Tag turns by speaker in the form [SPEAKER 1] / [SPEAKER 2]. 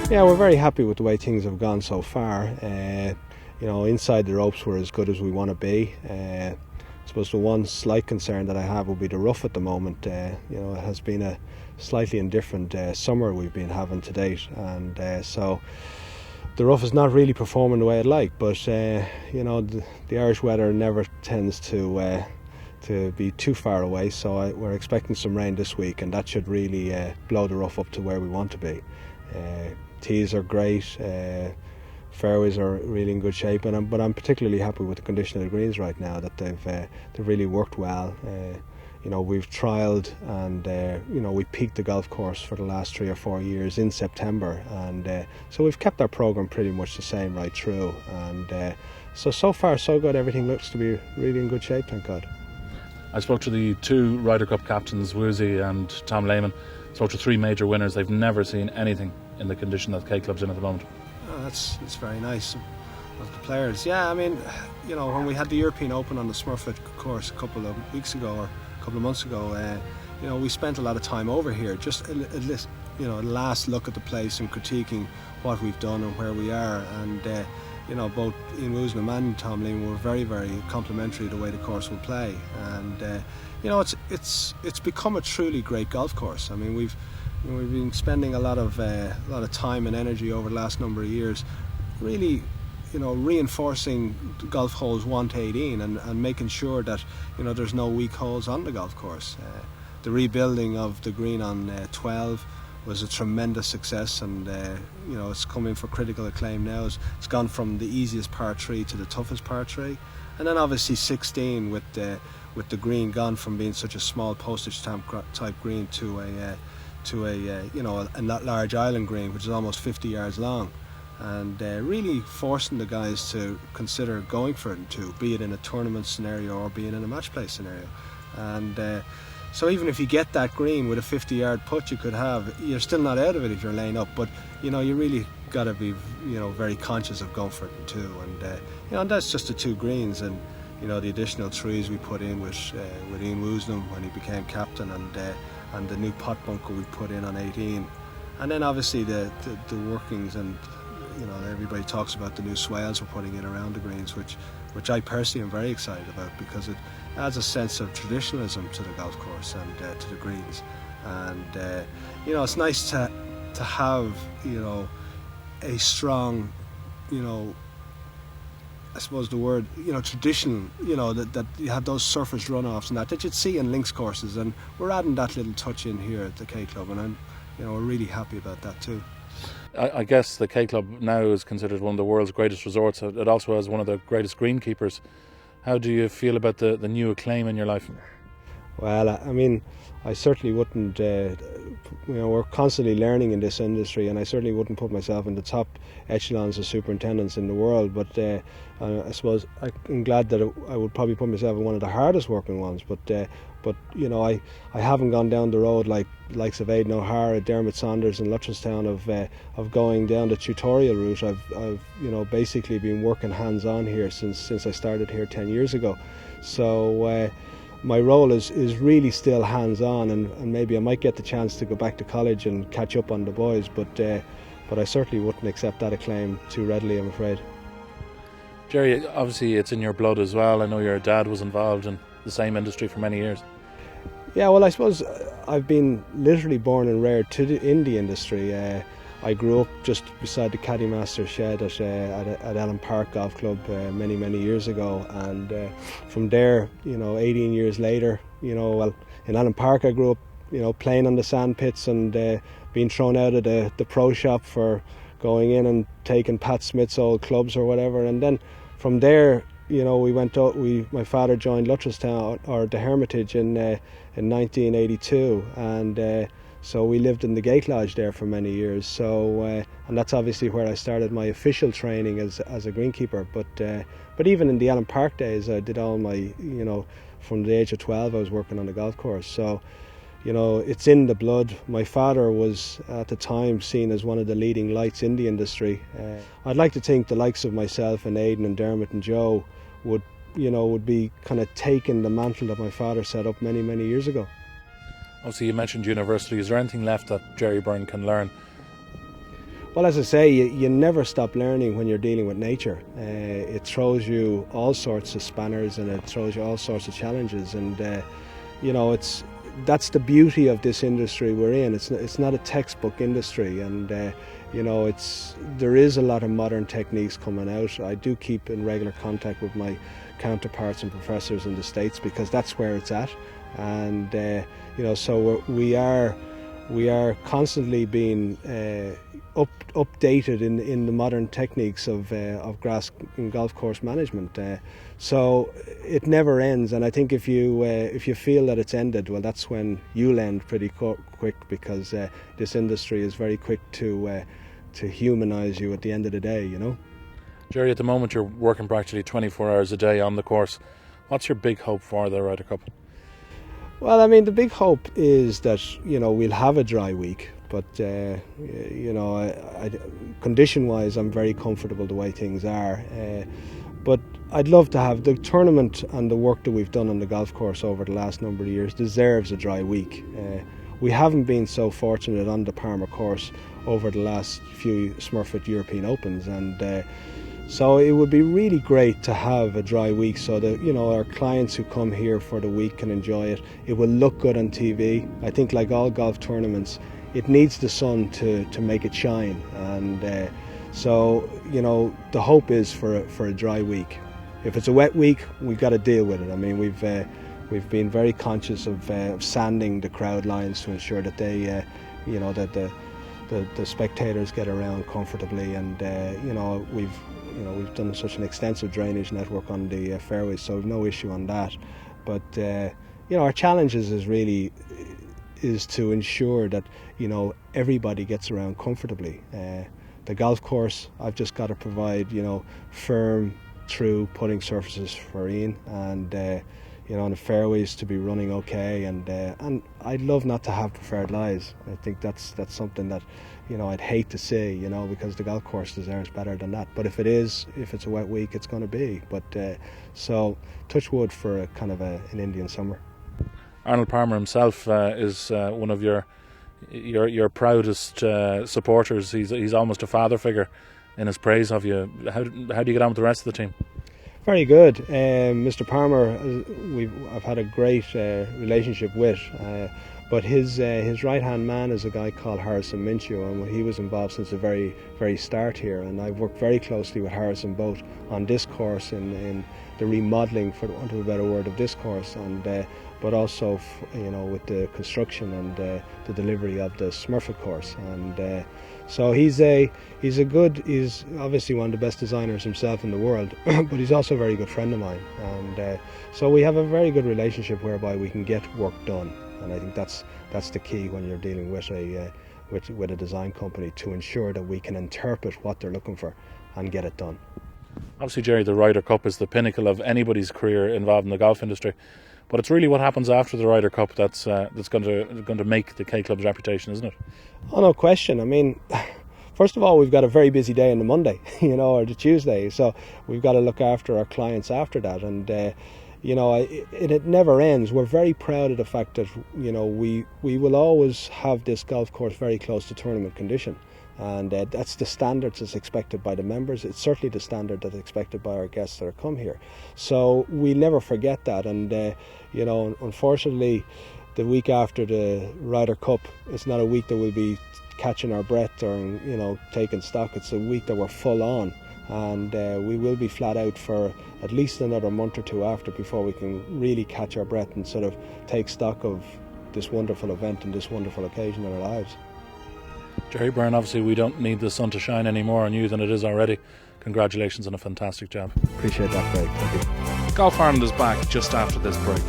[SPEAKER 1] Yeah, we're very happy with the way things have gone so far. Inside the ropes we're as good as we want to be. I suppose the one slight concern that I have would be the rough at the moment. It has been a slightly indifferent summer we've been having to date, and so the rough is not really performing the way I'd like. But the Irish weather never tends to be too far away, so we're expecting some rain this week, and that should really blow the rough up to where we want to be. Tees are great, fairways are really in good shape, but I'm particularly happy with the condition of the greens right now, that they've really worked well. We've trialled and we peaked the golf course for the last 3 or 4 years in September, and so we've kept our programme pretty much the same right through, and so far so good. Everything looks to be really in good shape, thank God.
[SPEAKER 2] I spoke to the 2 Ryder Cup captains, Woozy and Tom Lehman. Spoke to 3 major winners. They've never seen anything in the condition that K-Club's in at the moment.
[SPEAKER 1] Oh, that's very nice of the players. Yeah, I mean, when we had the European Open on the Smurfit course a couple of weeks ago or a couple of months ago, we spent a lot of time over here, just a last look at the place and critiquing what we've done and where we are. And both Ian Woosnam and Tom Lehman were very, very complimentary of the way the course will play. And it's become a truly great golf course. I mean, we've been spending a lot of time and energy over the last number of years, really, reinforcing golf holes 1 to 18 and making sure that there's no weak holes on the golf course. The rebuilding of the green on 12 was a tremendous success, and it's come in for critical acclaim now. It's gone from the easiest par 3 to the toughest par 3, and then obviously 16 with the green gone from being such a small postage stamp type green to a large island green, which is almost 50 yards long, and really forcing the guys to consider going for it too, be it in a tournament scenario or being in a match play scenario. And so even if you get that green with a 50-yard putt you could have, you're still not out of it if you're laying up, but you really got to be very conscious of going for it too. And and that's just the 2 greens, and the additional 3s we put in with Ian Woosnam when he became captain, and the new pot bunker we put in on 18, and then obviously the workings, and everybody talks about the new swales we're putting in around the greens, which I personally am very excited about, because it adds a sense of traditionalism to the golf course and to the greens. And it's nice to have a strong, I suppose the word, tradition, that you have those surface runoffs and that you'd see in links courses, and we're adding that little touch in here at the K Club, and we're really happy about that too.
[SPEAKER 2] I guess the K Club now is considered one of the world's greatest resorts. It also has one of the greatest greenkeepers. How do you feel about the new acclaim in your life?
[SPEAKER 1] Well, I mean, I certainly wouldn't, we're constantly learning in this industry, and I certainly wouldn't put myself in the top echelons of superintendents in the world, but I suppose I'm glad that I would probably put myself in one of the hardest working ones, but I haven't gone down the road like the likes of Aidan O'Hara, Dermot Saunders and Lutterstown of going down the tutorial route. I've basically been working hands-on here since I started here 10 years ago. So my role is really still hands-on, and maybe I might get the chance to go back to college and catch up on the boys, but I certainly wouldn't accept that acclaim too readily, I'm afraid.
[SPEAKER 2] Jerry, obviously it's in your blood as well. I know your dad was involved in the same industry for many years.
[SPEAKER 1] Yeah, well, I suppose I've been literally born and reared in the industry. I grew up just beside the Caddy Master shed at Ellen Park Golf Club many years ago, and from there, 18 years later, in Ellen Park I grew up, playing on the sand pits and being thrown out of the pro shop for going in and taking Pat Smith's old clubs or whatever, and then from there, we went out. My father joined Lutterstown, or the Hermitage, in 1982, and so we lived in the Gate Lodge there for many years. So and that's obviously where I started my official training as a greenkeeper. But even in the Ellen Park days, I did all my from the age of 12 I was working on the golf course. So it's in the blood. My father was at the time seen as one of the leading lights in the industry. I'd like to think the likes of myself and Aidan and Dermot and Joe would be kind of taking the mantle that my father set up many years ago.
[SPEAKER 2] Obviously you mentioned university. Is there anything left that Jerry Byrne can learn?
[SPEAKER 1] Well, as I say, you never stop learning when you're dealing with nature. It throws you all sorts of spanners and it throws you all sorts of challenges, and that's the beauty of this industry we're in. It's not a textbook industry, and there is a lot of modern techniques coming out. I do keep in regular contact with my counterparts and professors in the States because that's where it's at, and so we are constantly being updated in the modern techniques of grass and golf course management. So it never ends, and I think if you feel that it's ended, well, that's when you'll end pretty quick, because this industry is very quick to humanise you at the end of the day.
[SPEAKER 2] Jerry, at the moment you're working practically 24 hours a day on the course. What's your big hope for the Ryder Cup?
[SPEAKER 1] Well, I mean, the big hope is that we'll have a dry week, but condition-wise, I'm very comfortable the way things are. But I'd love to have the tournament, and the work that we've done on the golf course over the last number of years deserves a dry week. We haven't been so fortunate on the Palmer course over the last few Smurfit European Opens, and so it would be really great to have a dry week so that our clients who come here for the week can enjoy it. It will look good on TV. I think, like all golf tournaments, it needs the sun to make it shine, and so the hope is for a dry week. If it's a wet week, we've got to deal with it. I mean, we've been very conscious of sanding the crowd lines to ensure that they that the spectators get around comfortably, and we've done such an extensive drainage network on the fairways, so we've no issue on that. But our challenges is to ensure that everybody gets around comfortably. The golf course, I've just got to provide firm, true putting surfaces for Ian, and on the fairways to be running okay, and I'd love not to have preferred lies. I think that's something that I'd hate to see, because the golf course deserves better than that. But if it's a wet week, it's going to be. But so touch wood for a kind of an Indian summer.
[SPEAKER 2] Arnold Palmer himself is one of your proudest supporters. He's almost a father figure in his praise of you. How do you get on with the rest of the team?
[SPEAKER 1] Very good. Mr. Palmer, I've had a great relationship with, but his right-hand man is a guy called Harrison Minshew, and he was involved since the very, very start here. And I've worked very closely with Harrison both on this course in the remodelling, for want of a better word, of this course, and but also with the construction and the delivery of the Smurfit course. And so he's obviously one of the best designers himself in the world, but he's also a very good friend of mine, and so we have a very good relationship whereby we can get work done. And I think that's the key when you're dealing with a design company, to ensure that we can interpret what they're looking for and get it done.
[SPEAKER 2] Obviously, Jerry, the Ryder Cup is the pinnacle of anybody's career involved in the golf industry, but it's really what happens after the Ryder Cup that's going to make the K-Club's reputation, isn't it? Oh,
[SPEAKER 1] no question. I mean, first of all, we've got a very busy day on the Monday, or the Tuesday, so we've got to look after our clients after that, and it never ends. We're very proud of the fact that we will always have this golf course very close to tournament condition. And that's the standards that's expected by the members. It's certainly the standard that's expected by our guests that come here. So we never forget that. And unfortunately, the week after the Ryder Cup, it's not a week that we'll be catching our breath or taking stock. It's a week that we're full on, and we will be flat out for at least another month or two after, before we can really catch our breath and sort of take stock of this wonderful event and this wonderful occasion in our lives.
[SPEAKER 2] Jerry Byrne, obviously we don't need the sun to shine any more on you than it is already. Congratulations on a fantastic job.
[SPEAKER 1] Appreciate that, Craig. Thank you.
[SPEAKER 2] Golf Ireland is back just after this break.